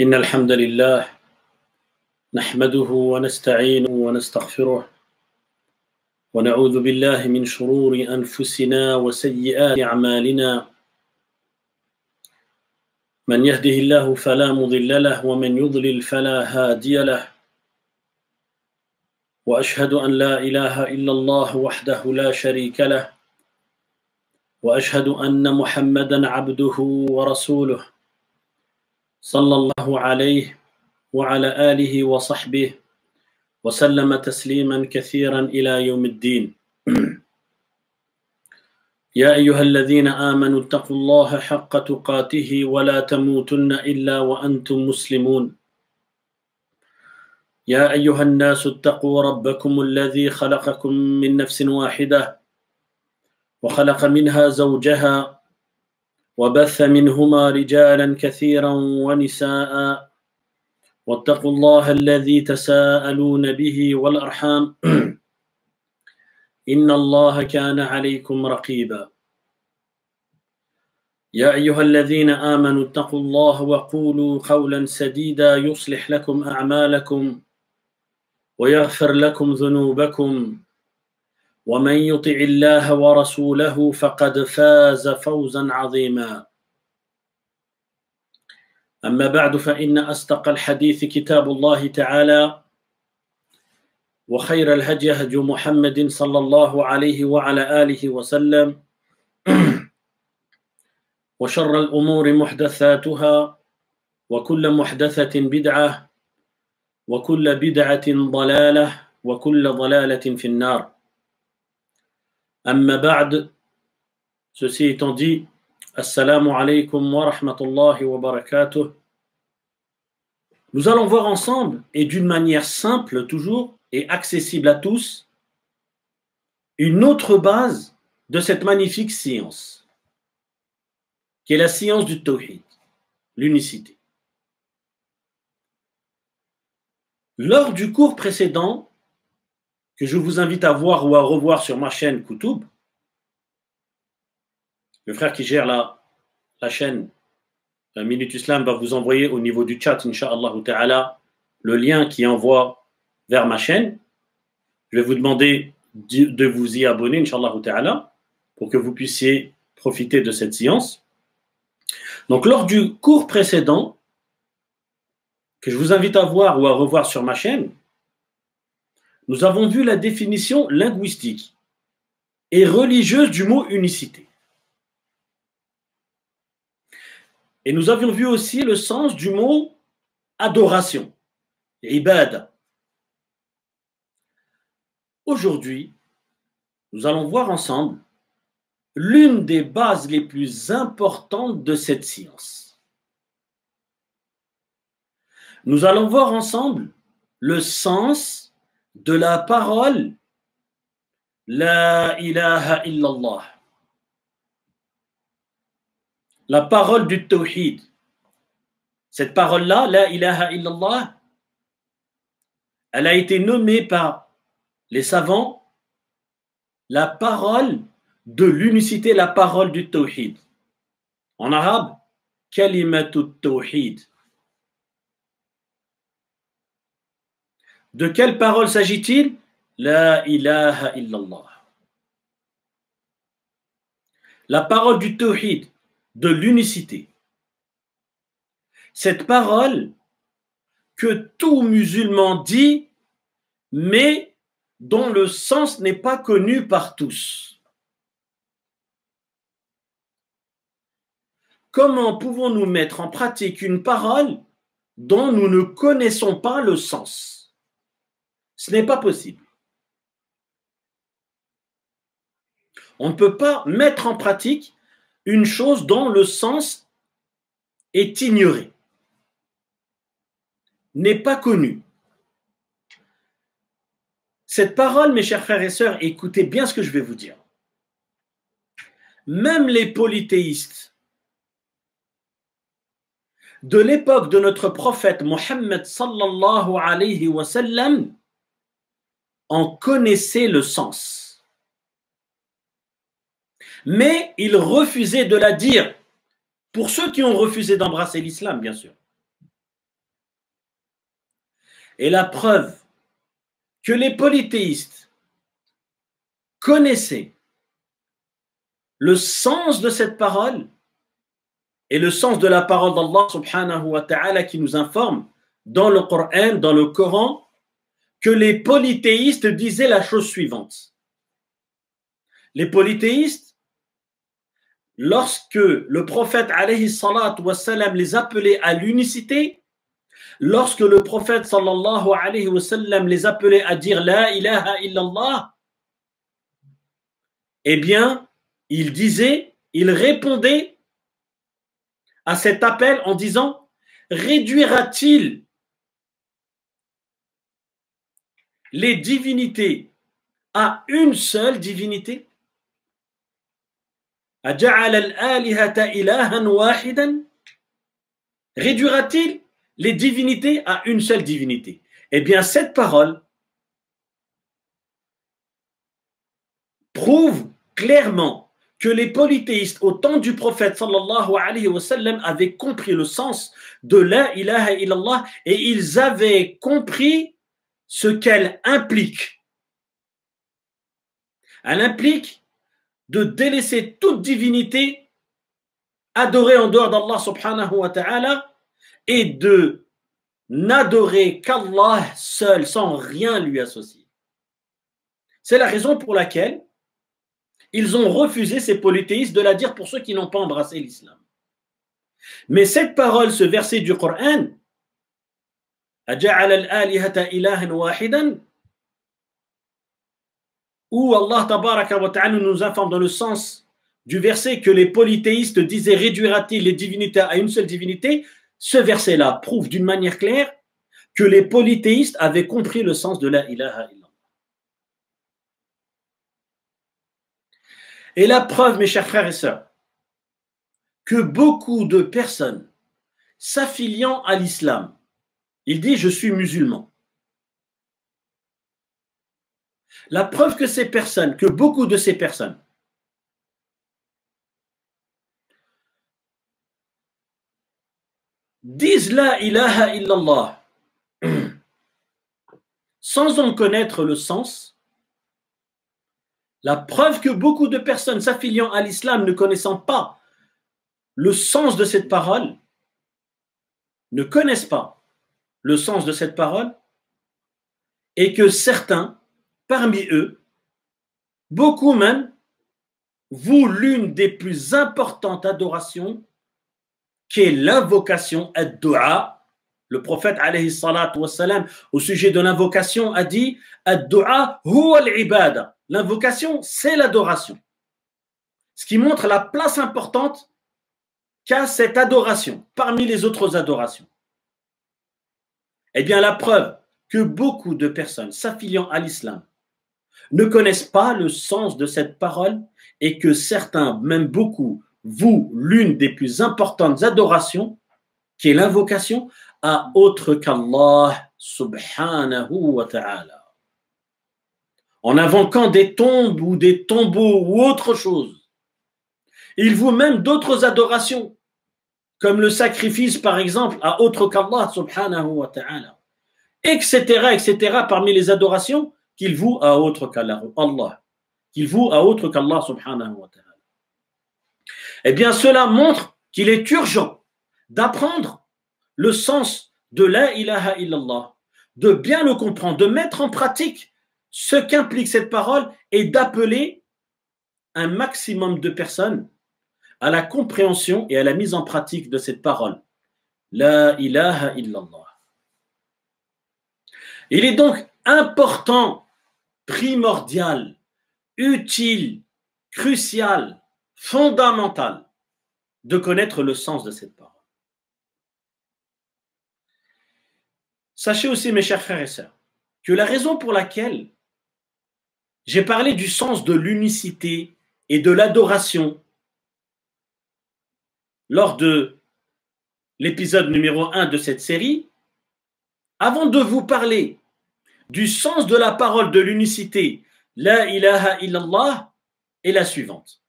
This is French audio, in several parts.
إن الحمد لله نحمده ونستعينه ونستغفره ونعوذ بالله من شرور أنفسنا وسيئات أعمالنا من يهده الله فلا مضل له ومن يضلل فلا هادي له وأشهد أن لا إله إلا الله وحده لا شريك له وأشهد أن محمدا عبده ورسوله صلى الله عليه وعلى آله وصحبه وسلم تسليما كثيرا إلى يوم الدين. يا أيها الذين آمنوا اتقوا الله حق تقاته ولا تموتن إلا وأنتم مسلمون. يا أيها الناس اتقوا ربكم الذي خلقكم من نفس واحدة وخلق منها زوجها وبث منهما رجالا كثيرا ونساء واتقوا الله الذي تساءلون به والأرحام إن الله كان عليكم رقيبا. يا أيها الذين آمنوا اتقوا الله وقولوا قولا سديدا يصلح لكم أعمالكم ويغفر لكم ذنوبكم ومن يطع الله ورسوله فقد فاز فوزا عظيما. أما بعد فإن أصدق الحديث كتاب الله تعالى وخير الهدي هدي محمد صلى الله عليه وعلى آله وسلم وشر الأمور محدثاتها وكل محدثة بدعة وكل بدعة ضلالة وكل ضلالة في النار. أما بعد, ceci étant dit, Assalamu alaikum wa rahmatullahi wa barakatuh. Nous allons voir ensemble, et d'une manière simple toujours, et accessible à tous, une autre base de cette magnifique science, qui est la science du tawhid, l'unicité. Lors du cours précédent, que je vous invite à voir ou à revoir sur ma chaîne Koutoub, le frère qui gère la chaîne Minute Islam va vous envoyer au niveau du chat, Inch'Allah ta'ala, le lien qui envoie vers ma chaîne. Je vais vous demander de vous y abonner, Inch'Allah ta'ala, pour que vous puissiez profiter de cette science. Donc, lors du cours précédent, que je vous invite à voir ou à revoir sur ma chaîne, nous avons vu la définition linguistique et religieuse du mot unicité. Et nous avions vu aussi le sens du mot adoration, ibada. Aujourd'hui, nous allons voir ensemble l'une des bases les plus importantes de cette science. Nous allons voir ensemble le sens de la parole La ilaha illallah. La parole du tawhid. Cette parole-là, La ilaha illallah, elle a été nommée par les savants la parole de l'unicité, la parole du tawhid. En arabe, kalimatu tawhid. De quelle parole s'agit-il? La ilaha illallah. La parole du tawhid, de l'unicité. Cette parole que tout musulman dit, mais dont le sens n'est pas connu par tous. Comment pouvons-nous mettre en pratique une parole dont nous ne connaissons pas le sens? Ce n'est pas possible. On ne peut pas mettre en pratique une chose dont le sens est ignoré, n'est pas connu. Cette parole, mes chers frères et sœurs, écoutez bien ce que je vais vous dire. Même les polythéistes de l'époque de notre prophète Mohammed sallallahu alayhi wa sallam en connaissaient le sens. Mais ils refusaient de la dire. Pour ceux qui ont refusé d'embrasser l'islam, bien sûr. Et la preuve que les polythéistes connaissaient le sens de cette parole et le sens de la parole d'Allah subhanahu wa ta'ala qui nous informe dans le Coran, que les polythéistes disaient la chose suivante. Les polythéistes, lorsque le prophète alayhi salatu wassalam les appelait à l'unicité, lorsque le prophète sallallahu alayhi wa sallam les appelait à dire la ilaha illallah, eh bien, ils répondaient à cet appel en disant, réduira-t-il les divinités à une seule divinité? Réduira-t-il les divinités à une seule divinité? Eh bien, cette parole prouve clairement que les polythéistes au temps du prophète sallallahu alayhi wa sallam avaient compris le sens de la ilaha illallah et ils avaient compris ce qu'elle implique. Elle implique de délaisser toute divinité adorée en dehors d'Allah subhanahu wa ta'ala et de n'adorer qu'Allah seul sans rien lui associer. C'est la raison pour laquelle ils ont refusé, ces polythéistes, de la dire pour ceux qui n'ont pas embrassé l'islam. Mais cette parole, ce verset du Coran, où Allah tabaraka wa ta'ala nous informe dans le sens du verset que les polythéistes disaient réduira-t-il les divinités à une seule divinité, ce verset-là prouve d'une manière claire que les polythéistes avaient compris le sens de la ilaha illallah. Et la preuve, mes chers frères et sœurs, que beaucoup de personnes s'affiliant à l'islam, il dit je suis musulman. La preuve que beaucoup de ces personnes disent la ilaha illallah sans en connaître le sens, la preuve que beaucoup de personnes s'affiliant à l'islam ne connaissant pas le sens de cette parole, ne connaissent pas le sens de cette parole, et que certains, parmi eux, beaucoup même, vouent l'une des plus importantes adorations, qui est l'invocation, ad-du'a. Le prophète, alayhi salatu wassalam, au sujet de l'invocation, a dit ad-du'a huwa al-ibada. L'invocation, c'est l'adoration. Ce qui montre la place importante qu'a cette adoration parmi les autres adorations. Eh bien, la preuve que beaucoup de personnes s'affiliant à l'islam ne connaissent pas le sens de cette parole et que certains, même beaucoup, vouent l'une des plus importantes adorations, qui est l'invocation, à autre qu'Allah subhanahu wa ta'ala. En invoquant des tombes ou des tombeaux ou autre chose. Ils vouent même d'autres adorations, comme le sacrifice par exemple à autre qu'Allah subhanahu wa ta'ala, etc., etc., parmi les adorations qu'ils vouent à autre qu'Allah, qu'ils vouent à autre qu'Allah subhanahu wa ta'ala. Eh bien, cela montre qu'il est urgent d'apprendre le sens de la ilaha illallah, de bien le comprendre, de mettre en pratique ce qu'implique cette parole et d'appeler un maximum de personnes à la compréhension et à la mise en pratique de cette parole. La ilaha illallah. Il est donc important, primordial, utile, crucial, fondamental de connaître le sens de cette parole. Sachez aussi, mes chers frères et sœurs, que la raison pour laquelle j'ai parlé du sens de l'unicité et de l'adoration lors de l'épisode numéro 1 de cette série, avant de vous parler du sens de la parole de l'unicité, la ilaha illallah, est la suivante.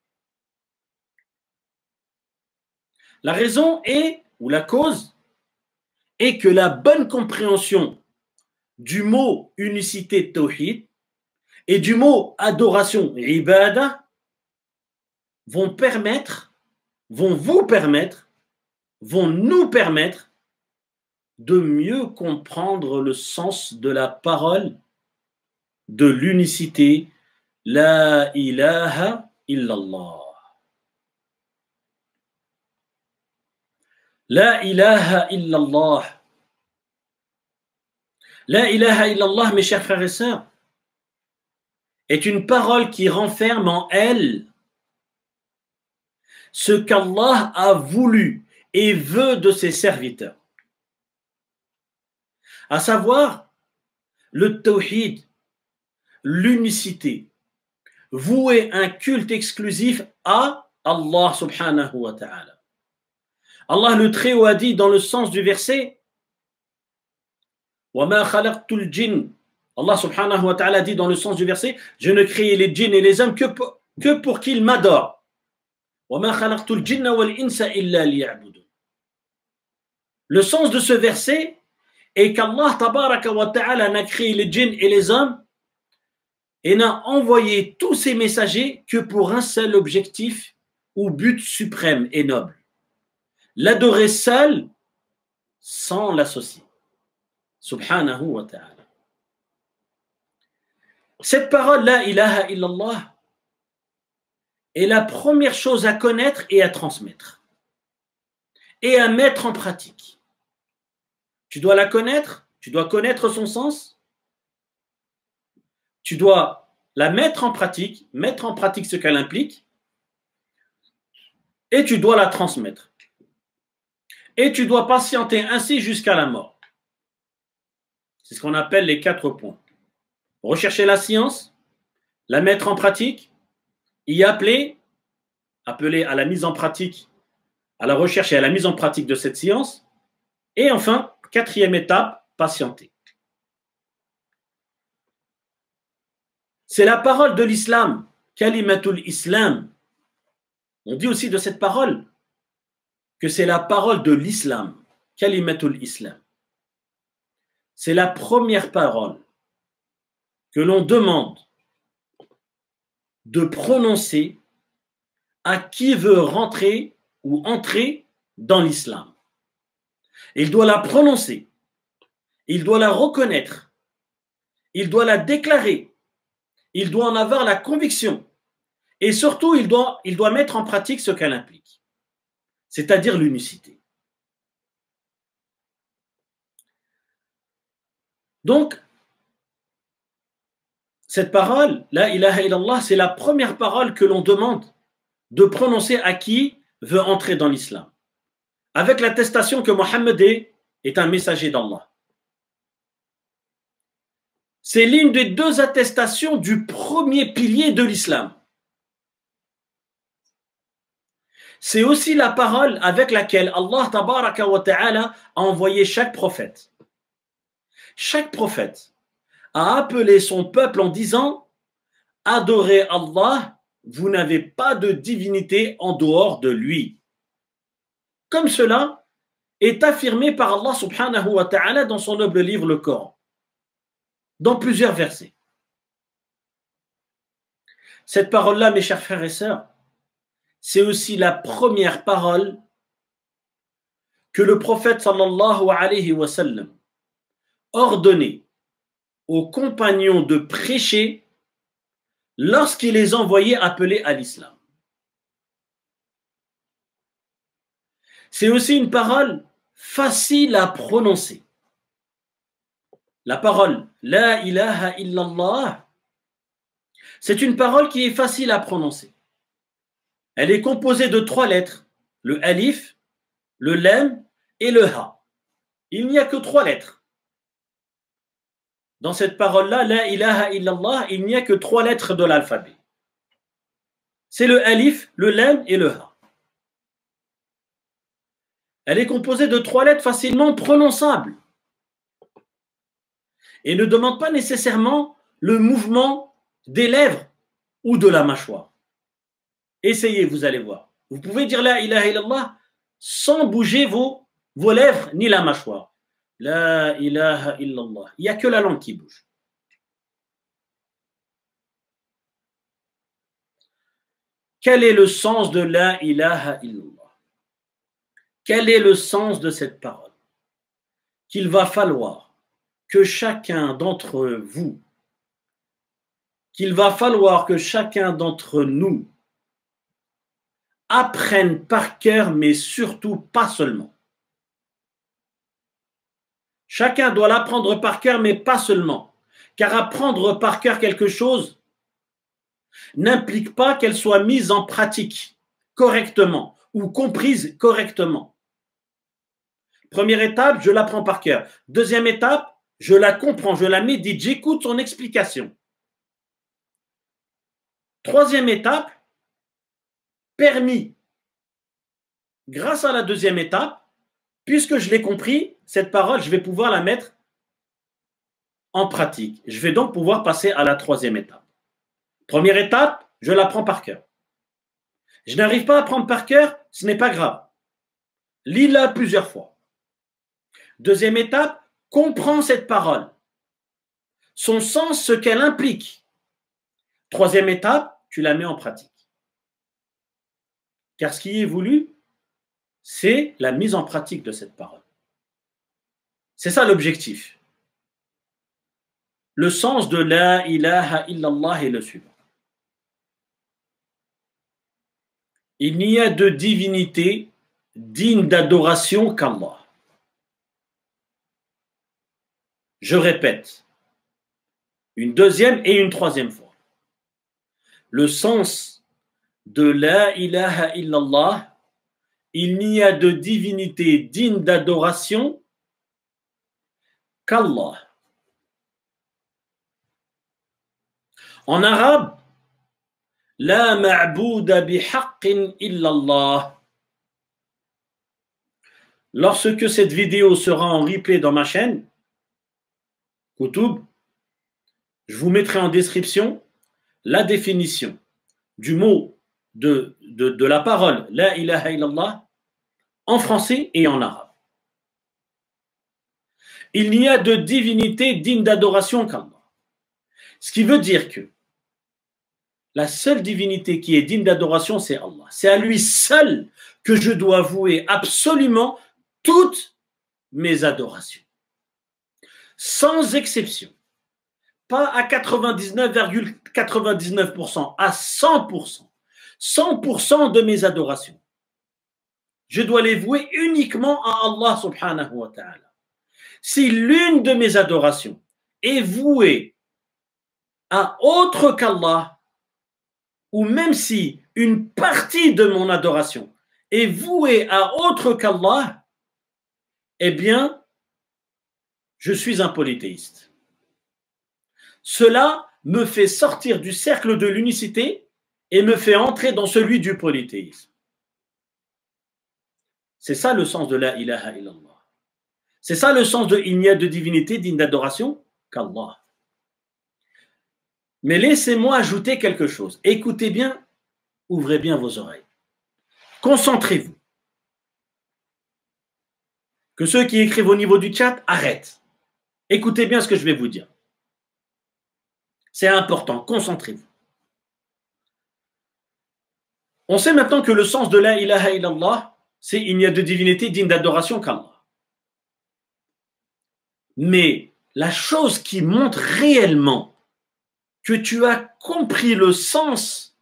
La raison est, ou la cause, est que la bonne compréhension du mot unicité tawhid et du mot adoration ibada vont vous permettre, vont nous permettre de mieux comprendre le sens de la parole de l'unicité La ilaha illallah. La ilaha illallah. La ilaha illallah, mes chers frères et sœurs, est une parole qui renferme en elle ce qu'Allah a voulu et veut de ses serviteurs. À savoir le tawhid, l'unicité, vouer un culte exclusif à Allah subhanahu wa ta'ala. Allah le Très-Haut a dit dans le sens du verset وَمَا خَلَقْتُ الْجِنَّ. Allah subhanahu wa ta'ala dit dans le sens du verset, je ne crée les djinns et les hommes que pour qu'ils m'adorent. وَمَا خَلَقْتُ الْجِنَّ وَالْإِنسَ إِلَّا لِيَعْبُدُونَ. Le sens de ce verset est qu'Allah tabaraka wa ta'ala n'a créé les djinns et les hommes et n'a envoyé tous ses messagers que pour un seul objectif ou but suprême et noble. L'adorer seul sans l'associer. Subhanahu wa ta'ala. Cette parole, la ilaha illallah, est la première chose à connaître et à transmettre et à mettre en pratique. Tu dois la connaître, tu dois connaître son sens, tu dois la mettre en pratique ce qu'elle implique, et tu dois la transmettre. Et tu dois patienter ainsi jusqu'à la mort. C'est ce qu'on appelle les 4 points. Rechercher la science, la mettre en pratique, y appeler à la mise en pratique, à la recherche et à la mise en pratique de cette science, et enfin, 4e étape, patienter. C'est la parole de l'islam, kalimatul islam. On dit aussi de cette parole que c'est la parole de l'islam, kalimatul islam. C'est la première parole que l'on demande de prononcer à qui veut rentrer ou entrer dans l'islam. Il doit la prononcer, il doit la reconnaître, il doit la déclarer, il doit en avoir la conviction et surtout il doit mettre en pratique ce qu'elle implique, c'est-à-dire l'unicité. Donc, cette parole, la ilaha illallah, c'est la première parole que l'on demande de prononcer à qui veut entrer dans l'islam, avec l'attestation que Mohammed est un messager d'Allah. C'est l'une des 2 attestations du premier pilier de l'islam. C'est aussi la parole avec laquelle Allah tabaraka wa ta'ala a envoyé chaque prophète. Chaque prophète a appelé son peuple en disant « Adorez Allah, vous n'avez pas de divinité en dehors de lui. » Comme cela est affirmé par Allah subhanahu wa ta'ala dans son noble livre, le Coran, dans plusieurs versets. Cette parole-là, mes chers frères et sœurs, c'est aussi la première parole que le prophète sallallahu alayhi wa sallam ordonnait aux compagnons de prêcher lorsqu'il les envoyait appeler à l'islam. C'est aussi une parole facile à prononcer. La parole La ilaha illallah, c'est une parole qui est facile à prononcer. Elle est composée de 3 lettres, le alif, le lam et le ha. Il n'y a que 3 lettres. Dans cette parole-là, La ilaha illallah, il n'y a que 3 lettres de l'alphabet. C'est le alif, le lam et le ha. Elle est composée de 3 lettres facilement prononçables et ne demande pas nécessairement le mouvement des lèvres ou de la mâchoire. Essayez, vous allez voir. Vous pouvez dire La ilaha illallah sans bouger vos lèvres ni la mâchoire. La ilaha illallah. Il n'y a que la langue qui bouge. Quel est le sens de la ilaha illallah? Quel est le sens de cette parole? Qu'il va falloir que chacun d'entre vous, qu'il va falloir que chacun d'entre nous apprenne par cœur, mais surtout pas seulement. Chacun doit l'apprendre par cœur, mais pas seulement. Car apprendre par cœur quelque chose n'implique pas qu'elle soit mise en pratique correctement ou comprise correctement. Première étape, je l'apprends par cœur. Deuxième étape, je la comprends, je la médite, j'écoute son explication. Troisième étape, permis. Grâce à la deuxième étape, puisque je l'ai compris, cette parole, je vais pouvoir la mettre en pratique. Je vais donc pouvoir passer à la troisième étape. Première étape, je l'apprends par cœur. Je n'arrive pas à apprendre par cœur, ce n'est pas grave. Lis-la plusieurs fois. Deuxième étape, comprends cette parole. Son sens, ce qu'elle implique. Troisième étape, tu la mets en pratique. Car ce qui est voulu, c'est la mise en pratique de cette parole. C'est ça l'objectif. Le sens de la ilaha illallah est le suivant. Il n'y a de divinité digne d'adoration qu'Allah. Je répète, une deuxième et une troisième fois. Le sens de la ilaha illallah, il n'y a de divinité digne d'adoration qu'Allah. En arabe, la ma'bouda bihaqqin illallah. Lorsque cette vidéo sera en replay dans ma chaîne, Koutoub, je vous mettrai en description la définition du mot de la parole la ilaha illallah en français et en arabe. Il n'y a de divinité digne d'adoration qu'Allah. Ce qui veut dire que la seule divinité qui est digne d'adoration, c'est Allah. C'est à lui seul que je dois vouer absolument toutes mes adorations. Sans exception. Pas à 99,99%, à 100%. 100% de mes adorations. Je dois les vouer uniquement à Allah subhanahu wa ta'ala. Si l'une de mes adorations est vouée à autre qu'Allah, ou même si une partie de mon adoration est vouée à autre qu'Allah, eh bien, je suis un polythéiste. Cela me fait sortir du cercle de l'unicité et me fait entrer dans celui du polythéisme. C'est ça le sens de la ilaha illallah. C'est ça le sens de il n'y a de divinité digne d'adoration qu'Allah. Mais laissez-moi ajouter quelque chose. Écoutez bien, ouvrez bien vos oreilles. Concentrez-vous. Que ceux qui écrivent au niveau du chat arrêtent. Écoutez bien ce que je vais vous dire. C'est important, concentrez-vous. On sait maintenant que le sens de la ilaha illallah, c'est il n'y a de divinité digne d'adoration qu'Allah. Mais la chose qui montre réellement que tu as compris le sens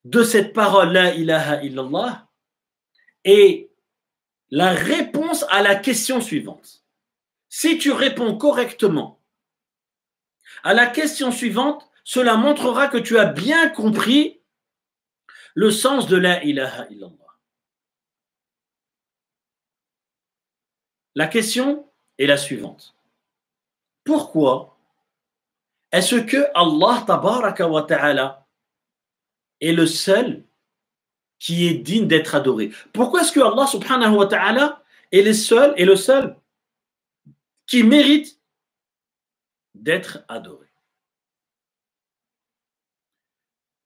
de cette parole la ilaha illallah est la réponse à la question suivante. Si tu réponds correctement à la question suivante, cela montrera que tu as bien compris le sens de la ilaha illallah. La question est la suivante. Pourquoi est-ce que Allah tabaraka wa ta'ala est le seul qui est digne d'être adoré? Pourquoi est-ce que Allah subhanahu wa ta'ala est le seul qui mérite d'être adoré?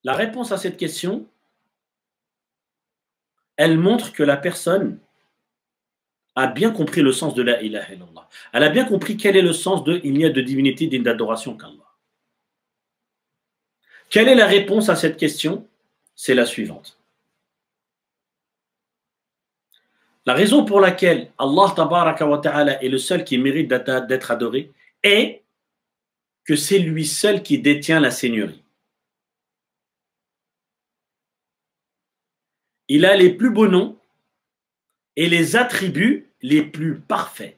La réponse à cette question, elle montre que la personne a bien compris le sens de la ilaha illallah. Elle a bien compris quel est le sens de il n'y a de divinité digne d'adoration qu'Allah. Quelle est la réponse à cette question? C'est la suivante. La raison pour laquelle Allah tabaraka wa ta'ala est le seul qui mérite d'être adoré est que c'est lui seul qui détient la seigneurie. Il a les plus beaux noms et les attributs les plus parfaits.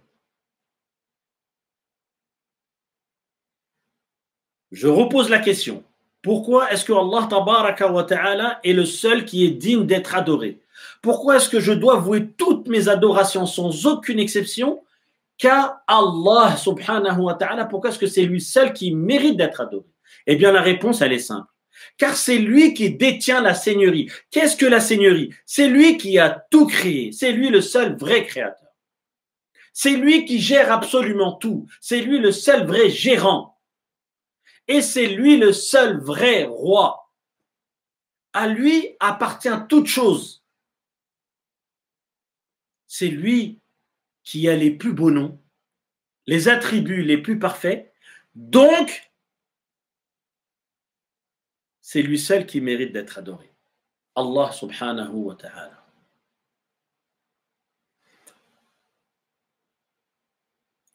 Je repose la question. Pourquoi est-ce que Allah tabaraka wa ta'ala est le seul qui est digne d'être adoré? Pourquoi est-ce que je dois vouer toutes mes adorations sans aucune exception qu'à Allah subhanahu wa ta'ala? Pourquoi est-ce que c'est lui seul qui mérite d'être adoré? Eh bien la réponse elle est simple. Car c'est lui qui détient la seigneurie. Qu'est-ce que la seigneurie? C'est lui qui a tout créé. C'est lui le seul vrai créateur. C'est lui qui gère absolument tout. C'est lui le seul vrai gérant. Et c'est lui le seul vrai roi. À lui appartient toute chose. C'est lui qui a les plus beaux noms, les attributs les plus parfaits. Donc, c'est lui seul qui mérite d'être adoré. Allah subhanahu wa ta'ala.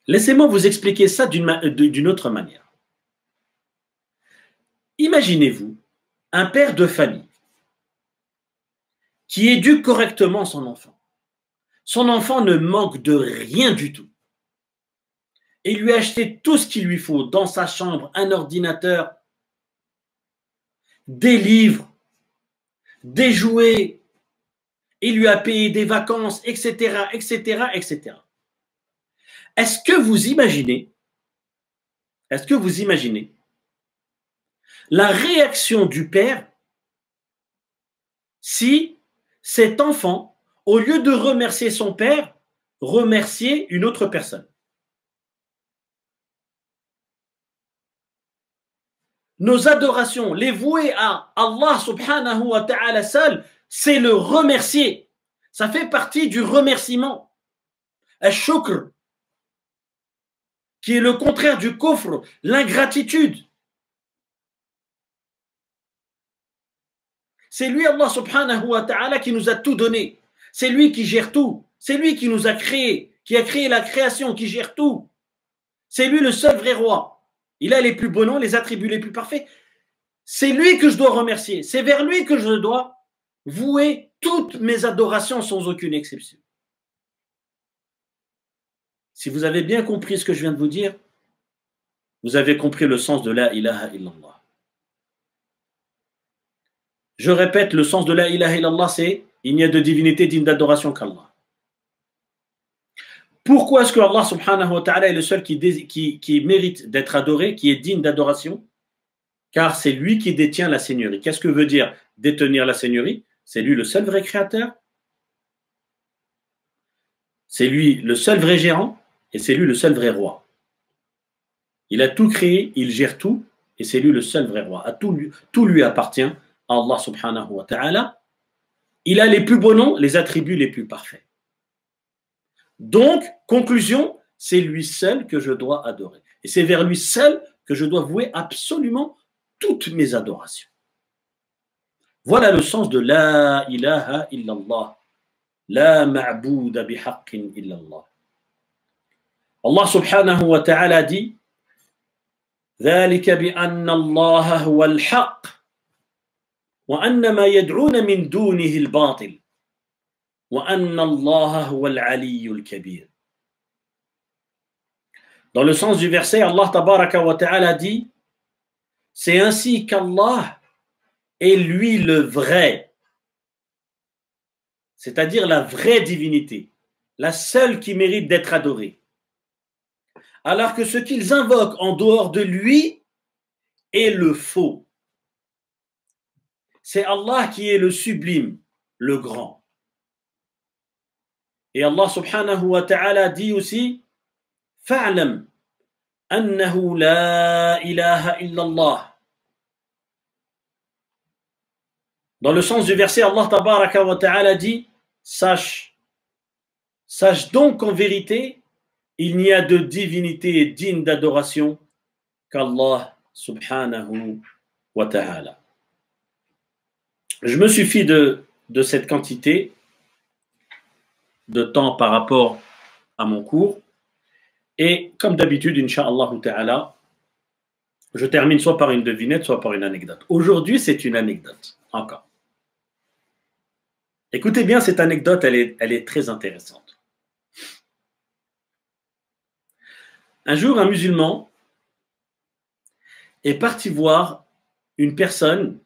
Laissez-moi vous expliquer ça d'une autre manière. Imaginez-vous un père de famille qui éduque correctement son enfant. Son enfant ne manque de rien du tout. Et lui a acheté tout ce qu'il lui faut dans sa chambre, un ordinateur, des livres, des jouets, il lui a payé des vacances, etc., etc., etc. Est-ce que vous imaginez la réaction du père si cet enfant, au lieu de remercier son père, remerciait une autre personne? Nos adorations, les vouer à Allah subhanahu wa ta'ala seul, c'est le remercier. Ça fait partie du remerciement. Al-shukr, qui est le contraire du kufr, l'ingratitude. C'est lui, Allah subhanahu wa ta'ala, qui nous a tout donné. C'est lui qui gère tout. C'est lui qui nous a créés, qui a créé la création, qui gère tout. C'est lui le seul vrai roi. Il a les plus beaux noms, les attributs les plus parfaits. C'est lui que je dois remercier. C'est vers lui que je dois vouer toutes mes adorations sans aucune exception. Si vous avez bien compris ce que je viens de vous dire, vous avez compris le sens de la ilaha illallah. Je répète, le sens de la ilaha illallah, c'est il n'y a de divinité digne d'adoration qu'Allah. Pourquoi est-ce que Allah subhanahu wa ta'ala est le seul qui mérite d'être adoré, qui est digne d'adoration? Car c'est lui qui détient la seigneurie. Qu'est-ce que veut dire détenir la seigneurie? C'est lui le seul vrai créateur. C'est lui le seul vrai gérant et c'est lui le seul vrai roi. Il a tout créé, il gère tout et c'est lui le seul vrai roi. Tout lui appartient à Allah subhanahu wa ta'ala. Il a les plus beaux noms, les attributs les plus parfaits. Donc, conclusion, c'est lui seul que je dois adorer. Et c'est vers lui seul que je dois vouer absolument toutes mes adorations. Voilà le sens de la ilaha illallah. La ma'bouda bihaqqin illallah. Allah subhanahu wa ta'ala dit ذلك بأن الله هو الحق وأن ما يدعون من دونه الباطل وأن الله هو العلي الكبير. Dans le sens du verset, Allah tabaraka wa ta'ala dit c'est ainsi qu'Allah est lui le vrai, c'est-à-dire la vraie divinité, la seule qui mérite d'être adorée. Alors que ce qu'ils invoquent en dehors de lui est le faux. C'est Allah qui est le sublime, le grand. Et Allah subhanahu wa ta'ala dit aussi فَاعْلَمْ أَنَّهُ لَا إِلَهَ إِلَّا اللَّهِ. Dans le sens du verset, Allah tabaraka wa ta'ala dit sache Sache donc qu'en vérité, il n'y a de divinité digne d'adoration qu'Allah subhanahu wa ta'ala. Je me suffis de cette quantité de temps par rapport à mon cours. Et comme d'habitude, Inch'Allah ta'ala, je termine soit par une devinette, soit par une anecdote. Aujourd'hui, c'est une anecdote, encore. Écoutez bien, cette anecdote, elle est très intéressante. Un jour, un musulman est parti voir une personne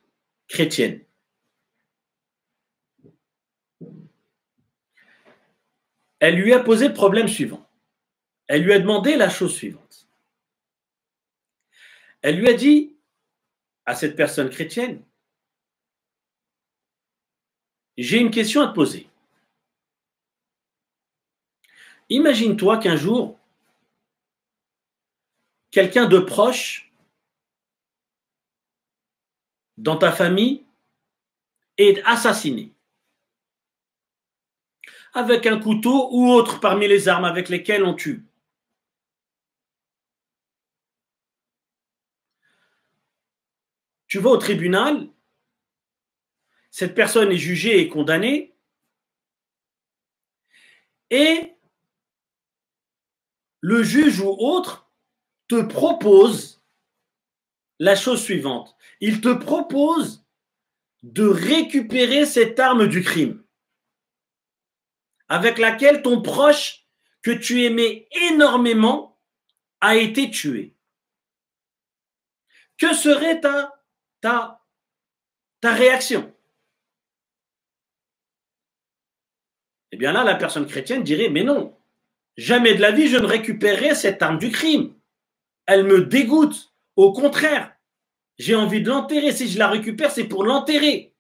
chrétienne. Elle lui a posé le problème suivant. Elle lui a demandé la chose suivante. Elle lui a dit à cette personne chrétienne, j'ai une question à te poser. Imagine-toi qu'un jour, quelqu'un de proche dans ta famille est assassiné avec un couteau ou autre parmi les armes avec lesquelles on tue. Tu vas au tribunal, cette personne est jugée et condamnée, et le juge ou autre te propose la chose suivante. Il te propose de récupérer cette arme du crime avec laquelle ton proche que tu aimais énormément a été tué. Que serait ta réaction? Eh bien là, la personne chrétienne dirait, mais non, jamais de la vie je ne récupérerai cette arme du crime. Elle me dégoûte. Au contraire, j'ai envie de l'enterrer. Si je la récupère, c'est pour l'enterrer.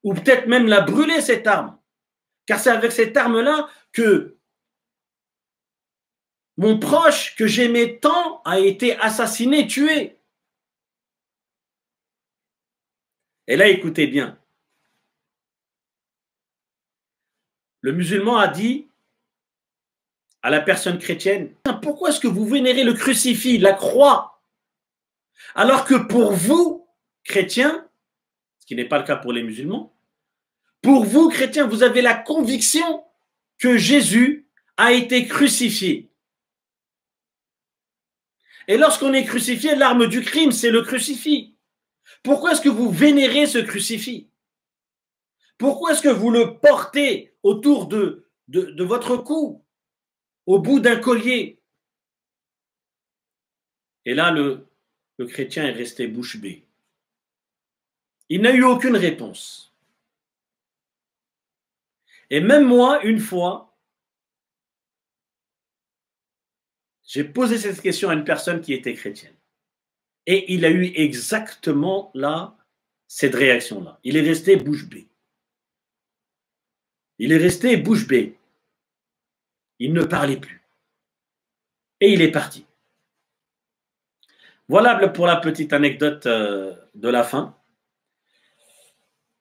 Ou peut-être même la brûler, cette arme. Car c'est avec cette arme-là que mon proche que j'aimais tant a été assassiné, tué. Et là, écoutez bien. Le musulman a dit à la personne chrétienne, pourquoi est-ce que vous vénérez le crucifix, la croix, alors que pour vous, chrétiens, ce qui n'est pas le cas pour les musulmans, pour vous, chrétiens, vous avez la conviction que Jésus a été crucifié. Et lorsqu'on est crucifié, l'arme du crime, c'est le crucifix. Pourquoi est-ce que vous vénérez ce crucifix? Pourquoi est-ce que vous le portez autour de votre cou, au bout d'un collier? Et là, le chrétien est resté bouche bée. Il n'a eu aucune réponse. Et même moi, une fois, j'ai posé cette question à une personne qui était chrétienne. Et il a eu exactement là, cette réaction-là. Il est resté bouche bée. Il est resté bouche bée. Il ne parlait plus. Et il est parti. Voilà pour la petite anecdote de la fin.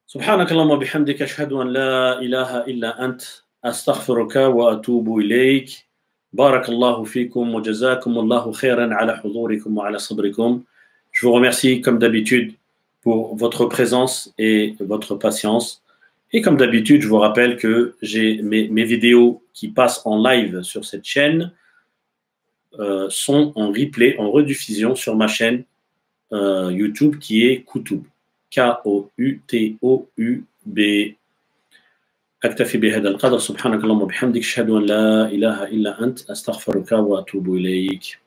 سبحانك اللهم وبحمدك أشهد أن لا إله إلا أنت أستغفرك وأتوب إليك بارك الله فيكم وجزاكم الله خيرا على حضوركم وعلى صبركم. Je vous remercie comme d'habitude pour votre présence et votre patience. Et comme d'habitude, je vous rappelle que j'ai mes vidéos qui passent en live sur cette chaîne sont en replay, en rediffusion sur ma chaîne YouTube qui est Koutoub. KOUTOUB. أكتفي بهذا القدر سبحانك اللهم وبحمدك أشهد أن لا إله إلا أنت أستغفرك وأتوب إليك